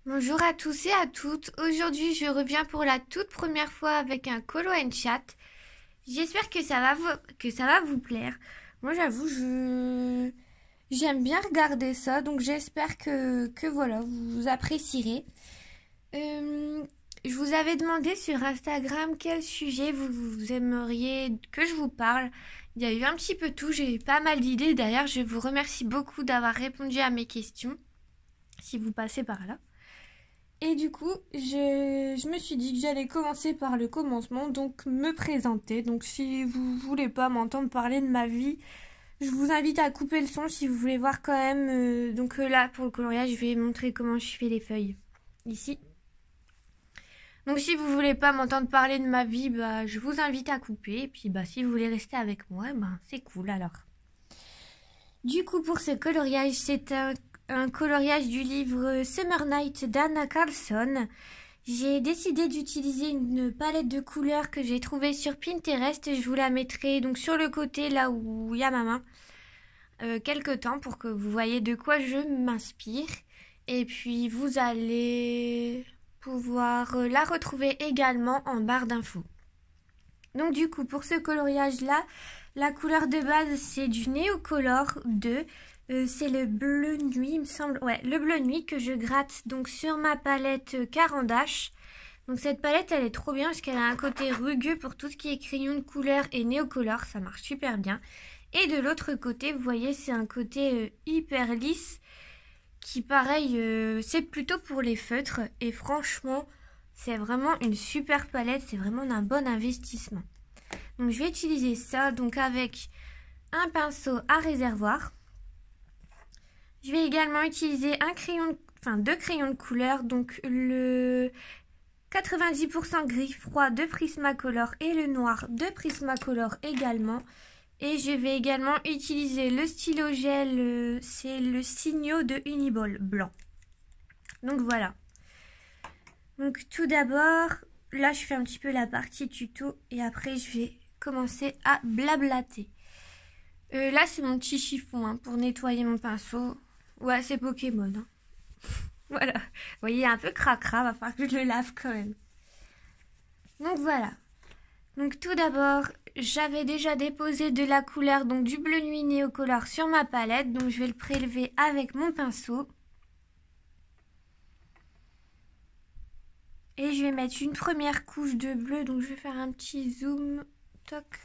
Bonjour à tous et à toutes. Aujourd'hui, je reviens pour la toute première fois avec un Colo and Chat. J'espère que ça va vous plaire. Moi, j'avoue, j'aime bien regarder ça, donc j'espère que voilà, vous apprécierez. Euh, je vous avais demandé sur Instagram quel sujet vous aimeriez que je vous parle. Il y a eu un petit peu tout, j'ai eu pas mal d'idées. D'ailleurs, je vous remercie beaucoup d'avoir répondu à mes questions, si vous passez par là. Et du coup, je me suis dit que j'allais commencer par le commencement, donc me présenter. Donc si vous voulez pas m'entendre parler de ma vie, je vous invite à couper le son si vous voulez voir quand même. Là, pour le coloriage, je vais montrer comment je fais les feuilles. Ici. Donc si vous voulez pas m'entendre parler de ma vie, bah je vous invite à couper. Et puis bah si vous voulez rester avec moi, bah c'est cool alors. Du coup, pour ce coloriage, c'est un coloriage du livre Summer Night d'Anna Carlson. J'ai décidé d'utiliser une palette de couleurs que j'ai trouvée sur Pinterest. Je vous la mettrai donc sur le côté là où il y a ma main quelques temps pour que vous voyez de quoi je m'inspire. Et puis vous allez pouvoir la retrouver également en barre d'infos. Donc du coup pour ce coloriage là, la couleur de base c'est du Neocolor 2. C'est le bleu nuit, il me semble. Ouais, le bleu nuit que je gratte donc sur ma palette Caran d'Ache. Donc cette palette, elle est trop bien parce qu'elle a un côté rugueux pour tout ce qui est crayon de couleur et néocolor. Ça marche super bien. Et de l'autre côté, vous voyez, c'est un côté hyper lisse qui, pareil, c'est plutôt pour les feutres. Et franchement, c'est vraiment une super palette. C'est vraiment un bon investissement. Donc je vais utiliser ça donc avec un pinceau à réservoir. Je vais également utiliser deux crayons de couleur, donc le 90% gris froid de Prismacolor et le noir de Prismacolor également. Et je vais également utiliser le stylo gel, c'est le Signo de Uniball blanc. Donc voilà. Donc tout d'abord, là je fais un petit peu la partie tuto et après je vais commencer à blablater. Là c'est mon petit chiffon hein, pour nettoyer mon pinceau. Ouais, c'est Pokémon. Hein. Voilà. Vous voyez, il est un peu cracra, va falloir que je le lave quand même. Donc voilà. Donc tout d'abord, j'avais déjà déposé de la couleur, donc du bleu nuit néocolor sur ma palette. Donc je vais le prélever avec mon pinceau. Et je vais mettre une première couche de bleu. Donc je vais faire un petit zoom. Toc.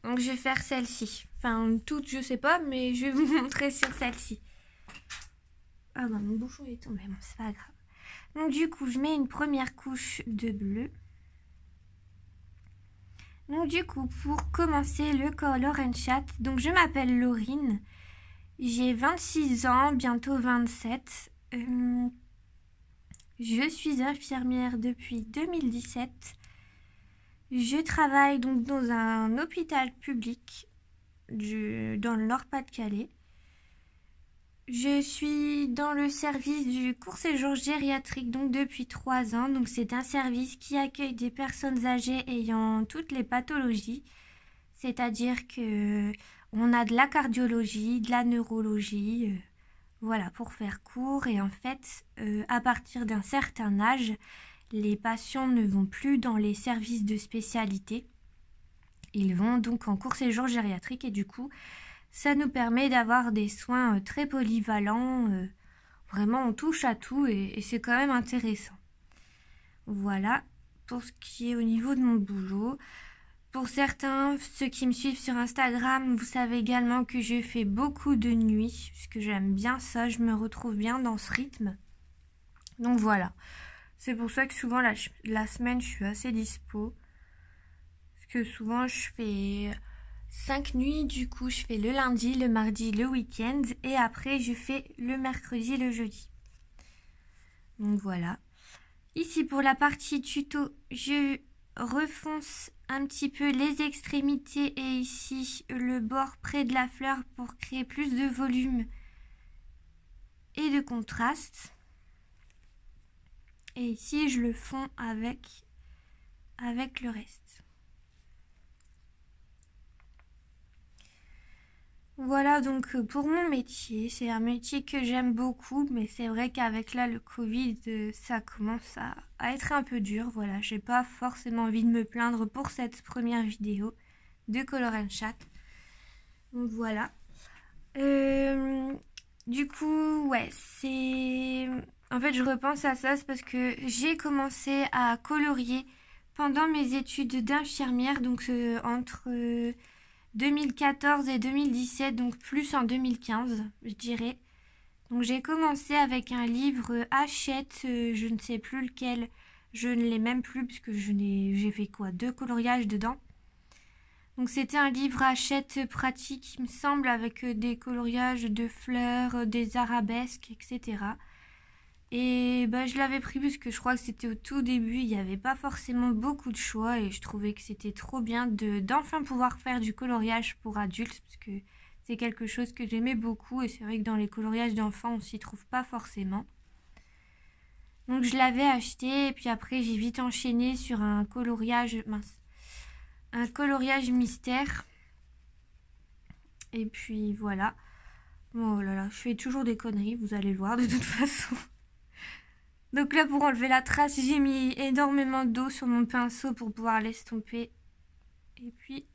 Donc je vais faire celle-ci. Enfin, toutes, je sais pas, mais je vais vous montrer sur celle-ci. Ah bah mon bouchon est tombé, bon c'est pas grave. Donc du coup je mets une première couche de bleu. Donc du coup pour commencer le Color and Chat, donc je m'appelle Laurine. J'ai 26 ans, bientôt 27. Je suis infirmière depuis 2017. Je travaille donc dans un hôpital public dans le Nord-Pas-de-Calais. Je suis dans le service du court séjour gériatrique donc depuis 3 ans. Donc c'est un service qui accueille des personnes âgées ayant toutes les pathologies. C'est-à-dire que on a de la cardiologie, de la neurologie, voilà pour faire court. Et en fait, à partir d'un certain âge, les patients ne vont plus dans les services de spécialité. Ils vont donc en court séjour gériatrique et du coup, ça nous permet d'avoir des soins très polyvalents. Vraiment, on touche à tout et c'est quand même intéressant. Voilà pour ce qui est au niveau de mon boulot. Pour certains, ceux qui me suivent sur Instagram, vous savez également que je fais beaucoup de nuit, puisque j'aime bien ça, je me retrouve bien dans ce rythme. Donc voilà. C'est pour ça que souvent la semaine, je suis assez dispo. Parce que souvent, je fais 5 nuits, du coup je fais le lundi, le mardi, le week-end et après je fais le mercredi, le jeudi. Donc voilà. Ici pour la partie tuto, je refonce un petit peu les extrémités et ici le bord près de la fleur pour créer plus de volume et de contraste. Et ici je le fonds avec le reste. Voilà donc pour mon métier, c'est un métier que j'aime beaucoup, mais c'est vrai qu'avec là le Covid, ça commence à être un peu dur. Voilà, j'ai pas forcément envie de me plaindre pour cette première vidéo de Color and Chat. Donc voilà. Euh, du coup, ouais, c'est... En fait, je repense à ça, c'est parce que j'ai commencé à colorier pendant mes études d'infirmière, donc entre 2014 et 2017, donc plus en 2015, je dirais. Donc j'ai commencé avec un livre Hachette, je ne sais plus lequel, je ne l'ai même plus puisque j'ai fait quoi, 2 coloriages dedans. Donc c'était un livre Hachette pratique, il me semble, avec des coloriages de fleurs, des arabesques, etc. Et bah, je l'avais pris parce que je crois que c'était au tout début, il n'y avait pas forcément beaucoup de choix et je trouvais que c'était trop bien d'enfin pouvoir faire du coloriage pour adultes parce que c'est quelque chose que j'aimais beaucoup et c'est vrai que dans les coloriages d'enfants on s'y trouve pas forcément. Donc je l'avais acheté et puis après j'ai vite enchaîné sur un coloriage, un coloriage mystère. Et puis voilà. Oh là là, je fais toujours des conneries, vous allez le voir de toute façon. Donc là, pour enlever la trace, j'ai mis énormément d'eau sur mon pinceau pour pouvoir l'estomper. Et puis,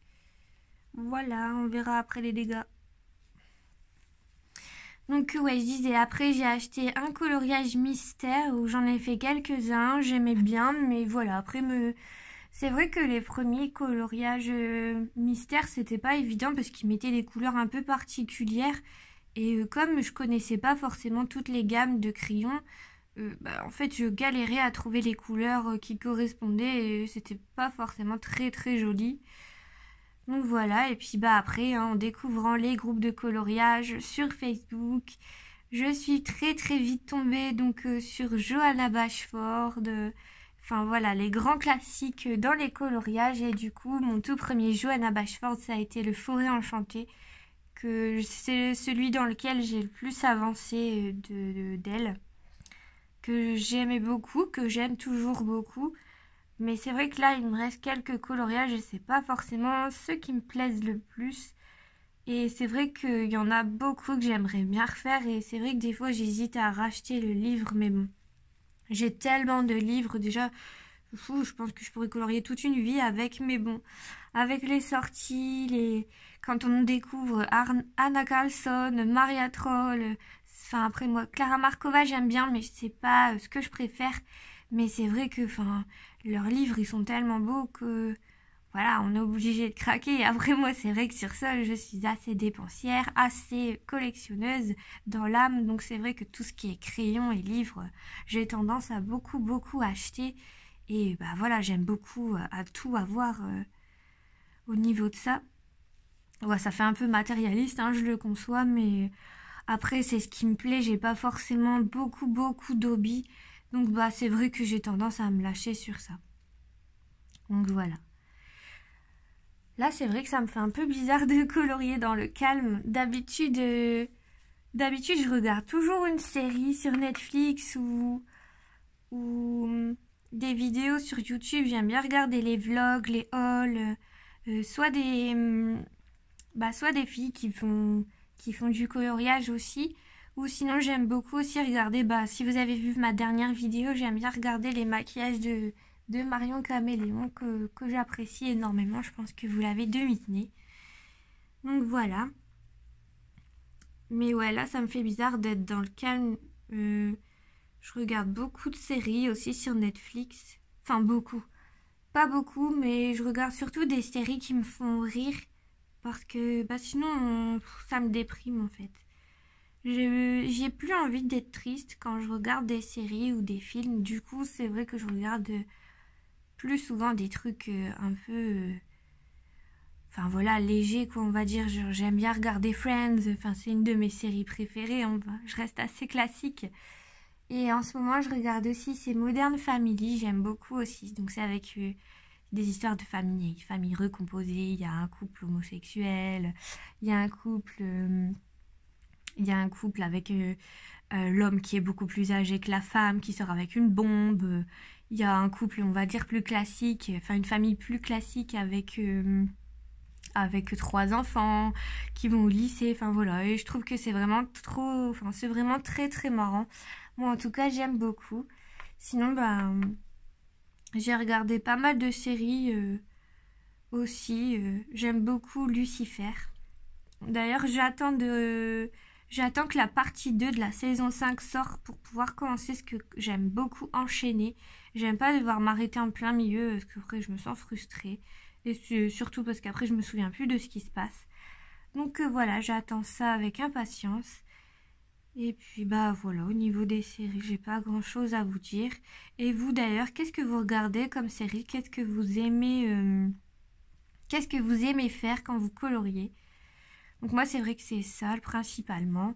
voilà, on verra après les dégâts. Donc ouais, je disais, après j'ai acheté un coloriage mystère où j'en ai fait quelques-uns, j'aimais bien, mais voilà, après c'est vrai que les premiers coloriages mystères, c'était pas évident parce qu'ils mettaient des couleurs un peu particulières. Et comme je connaissais pas forcément toutes les gammes de crayons, bah, en fait je galérais à trouver les couleurs qui correspondaient et c'était pas forcément très très joli. Donc voilà, et puis bah après, hein, en découvrant les groupes de coloriage sur Facebook, je suis très très vite tombée donc sur Johanna Bashford, enfin voilà, les grands classiques dans les coloriages. Et du coup, mon tout premier Johanna Bashford, ça a été le Forêt Enchantée, que c'est celui dans lequel j'ai le plus avancé d'elle, que j'aimais beaucoup, que j'aime toujours beaucoup. Mais c'est vrai que là, il me reste quelques coloriages et c'est pas forcément ceux qui me plaisent le plus. Et c'est vrai qu'il y en a beaucoup que j'aimerais bien refaire et c'est vrai que des fois j'hésite à racheter le livre, mais bon. J'ai tellement de livres déjà. Fou, je pense que je pourrais colorier toute une vie avec, mais bon. Avec les sorties, quand on découvre Anna Carlson, Maria Troll, enfin après moi, Clara Markova j'aime bien, mais c'est pas ce que je préfère. Mais c'est vrai que, enfin, leurs livres ils sont tellement beaux que, voilà, on est obligé de craquer. Et après moi, c'est vrai que sur ça, je suis assez dépensière, assez collectionneuse dans l'âme. Donc c'est vrai que tout ce qui est crayon et livres, j'ai tendance à beaucoup beaucoup acheter. Et bah voilà, j'aime beaucoup à tout avoir au niveau de ça. Ouais, ça fait un peu matérialiste, hein, je le conçois, mais après c'est ce qui me plaît. J'ai pas forcément beaucoup beaucoup d'hobbies, donc bah c'est vrai que j'ai tendance à me lâcher sur ça. Donc voilà. Là, c'est vrai que ça me fait un peu bizarre de colorier dans le calme. D'habitude, je regarde toujours une série sur Netflix ou des vidéos sur YouTube. J'aime bien regarder les vlogs, les hauls, soit soit des filles qui font du coloriage aussi. Ou sinon, j'aime beaucoup aussi regarder, bah, si vous avez vu ma dernière vidéo, j'aime bien regarder les maquillages de Marion Caméléon que j'apprécie énormément. Je pense que vous l'avez deviné. Donc voilà. Mais ouais, là, ça me fait bizarre d'être dans le calme. Je regarde beaucoup de séries aussi sur Netflix. Enfin, beaucoup. Pas beaucoup, mais je regarde surtout des séries qui me font rire. Parce que bah, sinon, ça me déprime en fait. J'ai plus envie d'être triste quand je regarde des séries ou des films. Du coup, c'est vrai que je regarde plus souvent des trucs un peu... enfin voilà, légers quoi, on va dire. J'aime bien regarder Friends. Enfin, c'est une de mes séries préférées. Je reste assez classique. Et en ce moment, je regarde aussi c'est Modern Family. J'aime beaucoup aussi. Donc c'est avec des histoires de famille recomposée. Il y a un couple homosexuel. Il y a un couple... il y a un couple avec l'homme qui est beaucoup plus âgé que la femme, qui sort avec une bombe. Il y a un couple, on va dire, plus classique, enfin une famille plus classique avec avec 3 enfants qui vont au lycée, enfin voilà, et je trouve que c'est vraiment trop, enfin c'est vraiment très très marrant. Moi en tout cas j'aime beaucoup. Sinon bah j'ai regardé pas mal de séries aussi. J'aime beaucoup Lucifer. D'ailleurs j'attends que la partie 2 de la saison 5 sorte pour pouvoir commencer ce que j'aime beaucoup enchaîner. J'aime pas devoir m'arrêter en plein milieu parce qu'après je me sens frustrée. Et surtout parce qu'après je me souviens plus de ce qui se passe. Donc voilà, j'attends ça avec impatience. Et puis bah voilà, au niveau des séries, j'ai pas grand chose à vous dire. Et vous d'ailleurs, qu'est-ce que vous regardez comme série? Qu'est-ce que vous aimez faire quand vous coloriez? Donc moi c'est vrai que c'est ça principalement.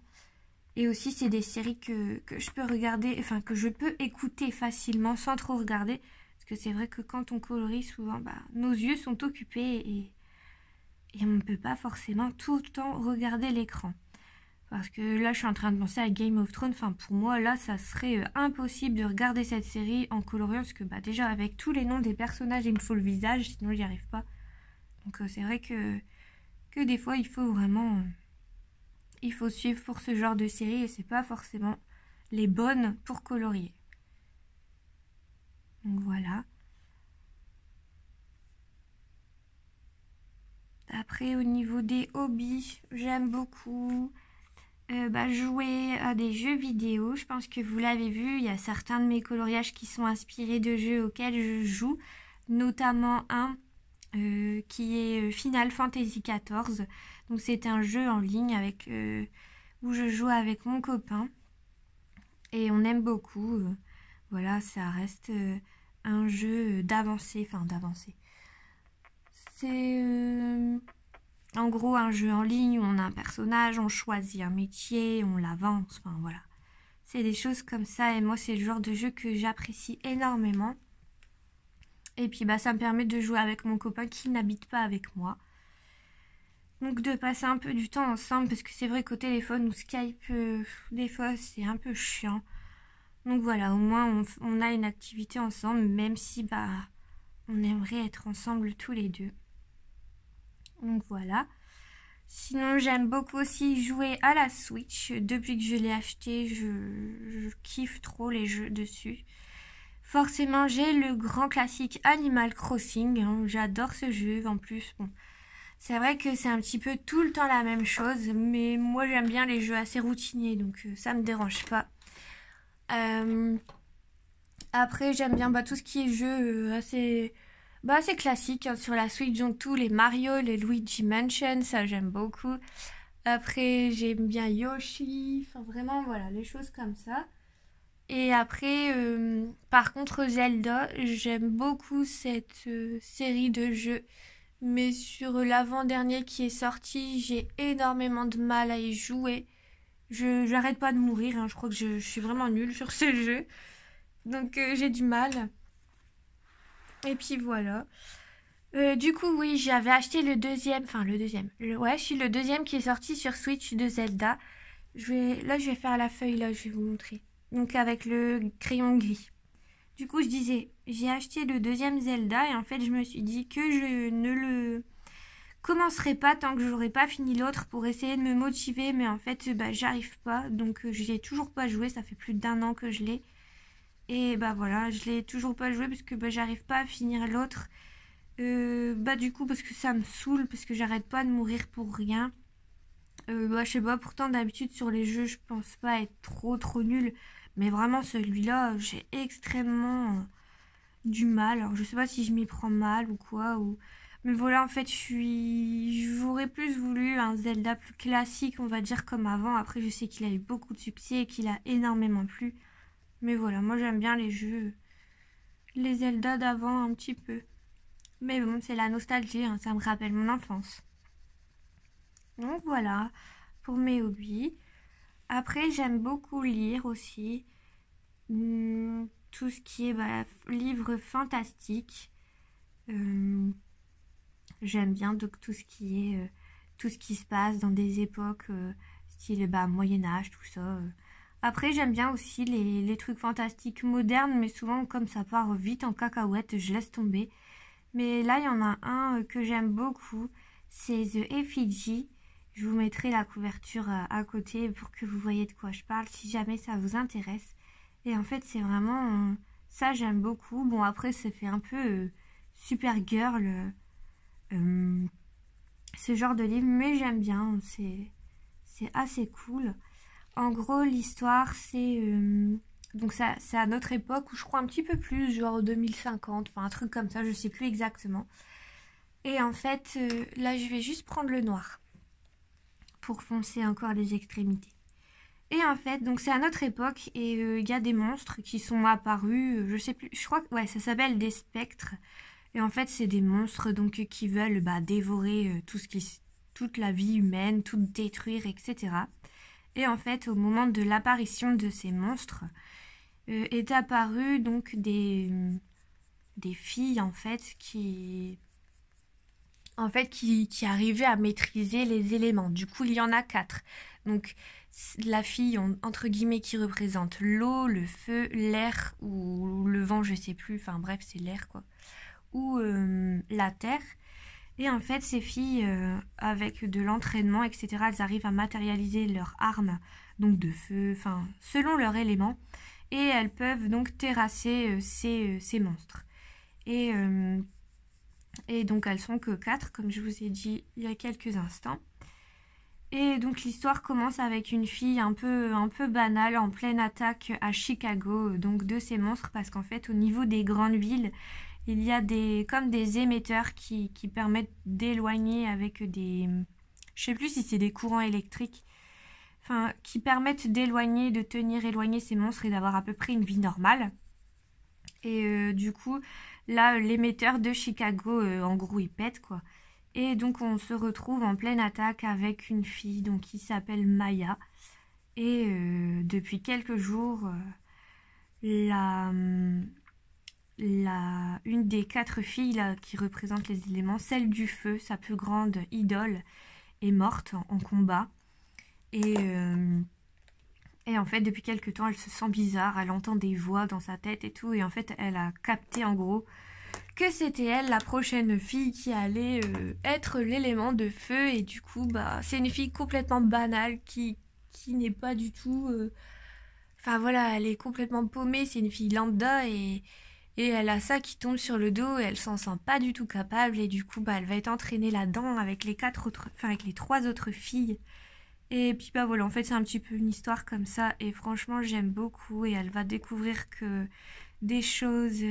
Et aussi c'est des séries que je peux regarder, enfin que je peux écouter facilement sans trop regarder. Parce que c'est vrai que quand on colorie souvent, bah, nos yeux sont occupés et on ne peut pas forcément tout le temps regarder l'écran. Parce que là je suis en train de penser à Game of Thrones, enfin pour moi là ça serait impossible de regarder cette série en coloriant. Parce que bah, déjà avec tous les noms des personnages il me faut le visage, sinon j'y arrive pas. Donc c'est vrai que des fois il faut suivre pour ce genre de série et c'est pas forcément les bonnes pour colorier. Donc voilà. Après au niveau des hobbies, j'aime beaucoup jouer à des jeux vidéo. Je pense que vous l'avez vu, il y a certains de mes coloriages qui sont inspirés de jeux auxquels je joue, notamment un qui est Final Fantasy XIV. Donc c'est un jeu en ligne où je joue avec mon copain et on aime beaucoup. Voilà, ça reste un jeu d'avancée, enfin d'avancée. C'est en gros un jeu en ligne où on a un personnage, on choisit un métier, on l'avance, enfin voilà. C'est des choses comme ça et moi c'est le genre de jeu que j'apprécie énormément. Et puis bah ça me permet de jouer avec mon copain qui n'habite pas avec moi. Donc de passer un peu du temps ensemble parce que c'est vrai qu'au téléphone ou Skype, des fois c'est un peu chiant. Donc voilà, au moins on a une activité ensemble même si bah on aimerait être ensemble tous les deux. Donc voilà. Sinon j'aime beaucoup aussi jouer à la Switch. Depuis que je l'ai acheté, je kiffe trop les jeux dessus. Forcément, j'ai le grand classique Animal Crossing. Hein. J'adore ce jeu. En plus, bon, c'est vrai que c'est un petit peu tout le temps la même chose, mais moi j'aime bien les jeux assez routiniers, donc ça me dérange pas. Après, j'aime bien tout ce qui est jeu assez classique hein, sur la Switch, donc tous les Mario, les Luigi Mansion, ça j'aime beaucoup. Après, j'aime bien Yoshi, enfin vraiment voilà, les choses comme ça. Et après, par contre, Zelda, j'aime beaucoup cette série de jeux. Mais sur l'avant-dernier qui est sorti, j'ai énormément de mal à y jouer. J'arrête pas de mourir, hein. Je crois que je suis vraiment nulle sur ce jeu. Donc j'ai du mal. Et puis voilà. Du coup, oui, j'avais acheté le deuxième. Enfin, le deuxième. Ouais, je suis le deuxième qui est sorti sur Switch de Zelda. Là, je vais faire la feuille, là, je vais vous montrer. Donc avec le crayon gris. Du coup, je disais, j'ai acheté le deuxième Zelda et en fait, je me suis dit que je ne le commencerai pas tant que j'aurai pas fini l'autre pour essayer de me motiver. Mais en fait, bah, j'arrive pas. Donc, je l'ai toujours pas joué. Ça fait plus d'1 an que je l'ai. Et bah voilà, je l'ai toujours pas joué parce que bah, j'arrive pas à finir l'autre. Du coup, parce que ça me saoule, parce que j'arrête pas de mourir pour rien. Je sais pas, pourtant d'habitude sur les jeux, je pense pas être trop nulle. Mais vraiment, celui-là, j'ai extrêmement du mal. Alors, je sais pas si je m'y prends mal ou quoi. Mais voilà, en fait, j'aurais plus voulu un Zelda plus classique, on va dire, comme avant. Après, je sais qu'il a eu beaucoup de succès et qu'il a énormément plu. Mais voilà, moi, j'aime bien les Zelda d'avant un petit peu. Mais bon, c'est la nostalgie, hein, ça me rappelle mon enfance. Donc voilà, pour mes hobbies. Après, j'aime beaucoup lire aussi. Tout ce qui est livres fantastiques. J'aime bien donc tout ce qui se passe dans des époques style Moyen-Âge, tout ça. Après, j'aime bien aussi les trucs fantastiques modernes, mais souvent, comme ça part vite en cacahuète, je laisse tomber. Mais là, il y en a un que j'aime beaucoup. c'est The Effigy. Je vous mettrai la couverture à côté pour que vous voyez de quoi je parle si jamais ça vous intéresse. Et en fait, c'est vraiment... ça, j'aime beaucoup. Bon, après, ça fait un peu Supergirl, ce genre de livre, mais j'aime bien. C'est assez cool. En gros, l'histoire, c'est... donc ça, c'est à notre époque où je crois un petit peu plus, genre 2050, enfin un truc comme ça, je sais plus exactement. Et en fait, là, je vais juste prendre le noir pour foncer encore les extrémités. Et en fait, donc c'est à notre époque et il y a des monstres qui sont apparus, je sais plus, je crois que ouais, ça s'appelle des spectres. Et en fait, c'est des monstres donc qui veulent dévorer toute la vie humaine, tout détruire, etc. Et en fait, au moment de l'apparition de ces monstres, est apparu donc des filles qui arrivaient à maîtriser les éléments. Du coup, il y en a 4. Donc, la fille, entre guillemets, qui représente l'eau, le feu, l'air ou le vent, je sais plus. Enfin bref, c'est l'air quoi. Ou la terre. Et en fait, ces filles, avec de l'entraînement, etc., elles arrivent à matérialiser leurs armes, donc de feu, enfin, selon leur élément. Et elles peuvent donc terrasser ces monstres. Et donc, elles sont que 4, comme je vous ai dit il y a quelques instants. Et donc, l'histoire commence avec une fille un peu banale, en pleine attaque à Chicago, donc de ces monstres, parce qu'en fait, au niveau des grandes villes, il y a comme des émetteurs qui permettent d'éloigner avec des... je sais plus si c'est des courants électriques. Enfin, qui permettent d'éloigner, de tenir éloigné ces monstres et d'avoir à peu près une vie normale. Et du coup, là, l'émetteur de Chicago, en gros, il pète, quoi. Et donc, on se retrouve en pleine attaque avec une fille donc, qui s'appelle Maya. Et depuis quelques jours, une des 4 filles là, qui représentent les éléments, celle du feu, sa plus grande idole, est morte en combat. Et en fait, depuis quelques temps, elle se sent bizarre, elle entend des voix dans sa tête et tout. Et en fait, elle a capté en gros que c'était elle, la prochaine fille qui allait être l'élément de feu. Et du coup, c'est une fille complètement banale qui n'est pas du tout... Enfin voilà, elle est complètement paumée, c'est une fille lambda et elle a ça qui tombe sur le dos et elle s'en sent pas du tout capable. Et du coup, elle va être entraînée là-dedans avec les 3 autres filles. Et puis voilà, en fait c'est un petit peu une histoire comme ça et franchement j'aime beaucoup et elle va découvrir que des choses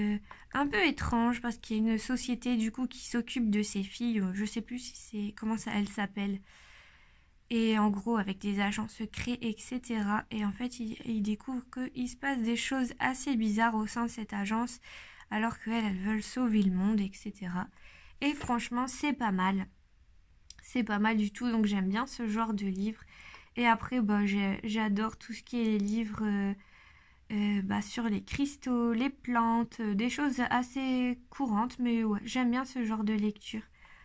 un peu étranges parce qu'il y a une société du coup qui s'occupe de ces filles, je sais plus si c'est comment ça elle s'appelle. Et en gros avec des agents secrets etc. Et en fait il découvre qu'il se passe des choses assez bizarres au sein de cette agence alors qu'elles veulent sauver le monde etc. Et franchement c'est pas mal. C'est pas mal du tout, donc j'aime bien ce genre de livre. Et après, j'adore tout ce qui est les livres sur les cristaux, les plantes, des choses assez courantes. Mais ouais, j'aime bien ce genre de lecture.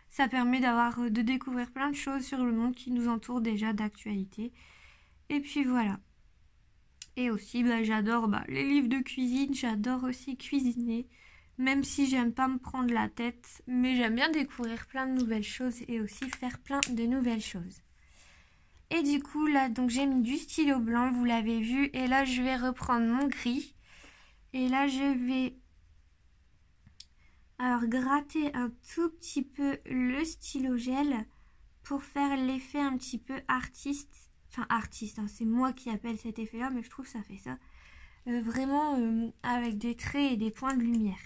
Ça permet de découvrir plein de choses sur le monde qui nous entoure déjà d'actualité. Et puis voilà. Et aussi, j'adore les livres de cuisine. J'adore aussi cuisiner. Même si j'aime pas me prendre la tête, mais j'aime bien découvrir plein de nouvelles choses et aussi faire plein de nouvelles choses. Et du coup, là, donc j'ai mis du stylo blanc, vous l'avez vu, et là, je vais reprendre mon gris. Et là, je vais gratter un tout petit peu le stylo gel pour faire l'effet un petit peu artiste. Enfin, artiste, hein, c'est moi qui appelle cet effet-là, mais je trouve que ça fait ça. Vraiment avec des traits et des points de lumière.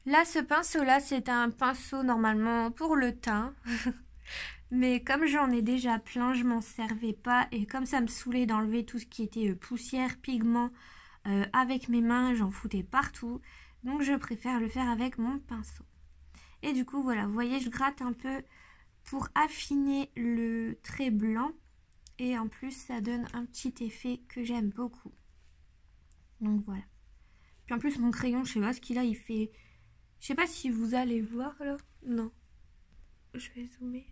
Là, ce pinceau-là, c'est un pinceau normalement pour le teint. Mais comme j'en ai déjà plein, je m'en servais pas. Et comme ça me saoulait d'enlever tout ce qui était poussière, pigment, avec mes mains, j'en foutais partout. Donc je préfère le faire avec mon pinceau. Et du coup, voilà, vous voyez, je gratte un peu pour affiner le trait blanc. Et en plus, ça donne un petit effet que j'aime beaucoup. Donc voilà. Puis en plus, mon crayon, je sais pas ce qu'il a, il fait... Je sais pas si vous allez voir là. Non. Je vais zoomer.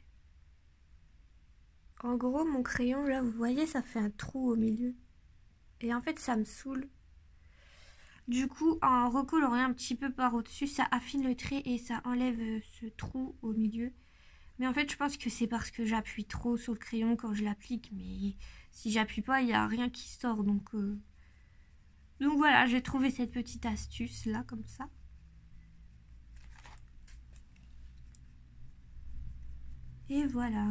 En gros, mon crayon là, vous voyez, ça fait un trou au milieu. Et en fait, ça me saoule. Du coup, en recoloriant un petit peu par au-dessus, ça affine le trait et ça enlève ce trou au milieu. Mais en fait, je pense que c'est parce que j'appuie trop sur le crayon quand je l'applique. Mais si j'appuie pas, il n'y a rien qui sort. Donc voilà, j'ai trouvé cette petite astuce là, comme ça. Et voilà.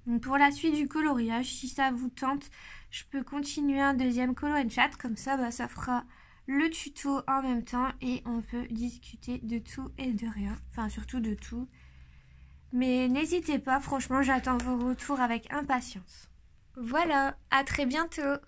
Donc pour la suite du coloriage, si ça vous tente, je peux continuer un deuxième colo and chat. Comme ça, ça fera le tuto en même temps et on peut discuter de tout et de rien. Enfin, surtout de tout. Mais n'hésitez pas, franchement, j'attends vos retours avec impatience. Voilà, à très bientôt!